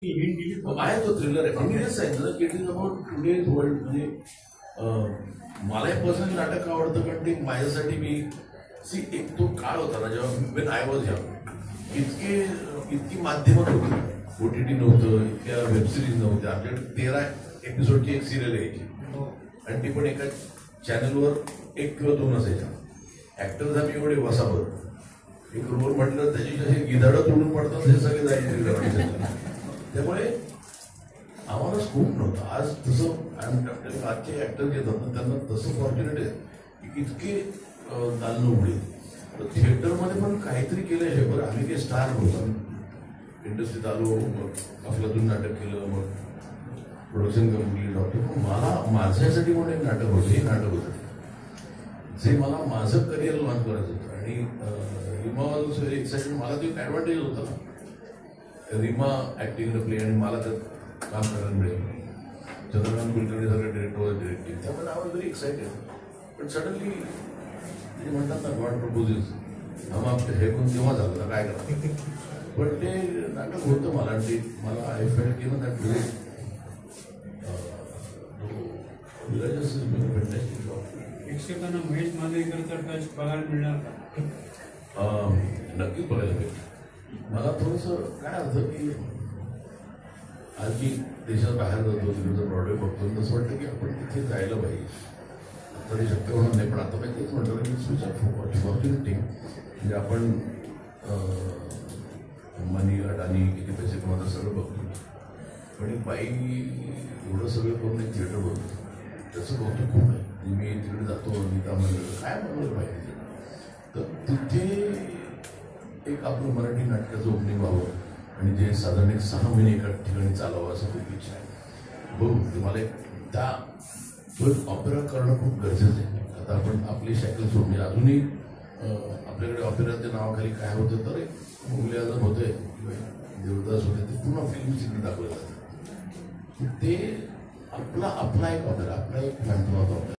आहे तो थ्रिलर आहे. मी हेच सांगितलं की it is about today's world. म्हणजे मला पर्सनली नाटक आवडतं कारण ते माझ्यासाठी मी एक तो काळ होता ना जेव्हा वेन आय वॉज यंग. इतकी माध्यमं होती, OTT नव्हतं, इतक्या वेबसिरीज नव्हत्या. आपल्याकडे 13 एपिसोडची एक सिरियल यायची आणि ती पण एका चॅनलवर 1 किंवा 2 असायच्या. ऍक्टर्स आम्ही एवढे वसाभर एक रोल म्हटलं त्याची जसे गिधाडं तोडून पडतात ते सगळे जायचे. त्यामुळे आम्हाला स्कोप नव्हता. आज तसं आजचे ऍक्टर जे येतात ना त्यांना तसं फॉर्च्युनेट आहे की इतके दालन उघडे. तर थिएटरमध्ये पण काहीतरी केलं. बरं आम्ही काही स्टार नव्हतो, इंडस्ट्रीत आलो, मग अफलातून नाटक केलं, मग प्रोडक्शन कंपनी डॉक्टर. पण मला माझ्यासाठी पण एक नाटक होतं, हे नाटक होतं जे मला माझं करिअर लॉन्च करायचं होतं. आणि रिमा वॉज व्हेरी एक्साइटेड. मला तो एक ॲडव्हान्टेज होता ना, रिमा ॲक्टिंग प्ले आणि मला त्यात काम करायला मिळेल. चंद्रकांत कुलकर्णी सगळं डिरेक्टिंग, त्यामुळे आय वॉज व्हेरी एक्साइटेड. पण सडनली ते म्हणतात ना गॉड प्रपोजेस, हे कोण तेव्हा झालं ना काय करा. पण ते नाटक होतं मला आणि ते मला आय फेल्ट की ना दॅट व्हेरी प्रेक्षकांना महेश मांजरेकरचा टच बघायला मिळणार का? नक्कीच बघायला भेटेल. मला थोडंसं काय असं की आज मी देशात बाहेर जातो, तिकडचं ब्रॉडवे बघतो, तसं वाटतं की आपण तिथे जायला पाहिजे. आता ते शक्य होणार नाही, पण आता मी तेच म्हणतो की स्विच ऑफ फॉर्च्युनिटी. म्हणजे आपण अंबानी, अडानी किती पैसे कमावतात सगळं बघतो, पण एक बाई एवढं सगळं करून एक थिएटर बघतो, त्याचं कौतुक खूप आहे. मी तिकडे जातो, नीता म्हणलं काय बनवलं पाहिजे. तर तिथे एक आपलं मराठी नाटकाचं ओपनिंग व्हावं आणि जे साधारण एक 6 महिने एका ठिकाणी चालावं असं खूप इच्छा आहे. बघू मला त्या तो एक ऑपेरा करणं खूप गरजेचं आहे. आता आपण आपली शॅकल सोडली, अजूनही आपल्याकडे ऑपेराच्या नावाखाली काय होतं तर एक मुघल आझम होते किंवा देवदास होते, ते पूर्ण फिल्म सिटी दाखवलं जातं. ते आपला एक ऑपेरा, आपला एक फॅन्टम ऑफ ऑपेरा.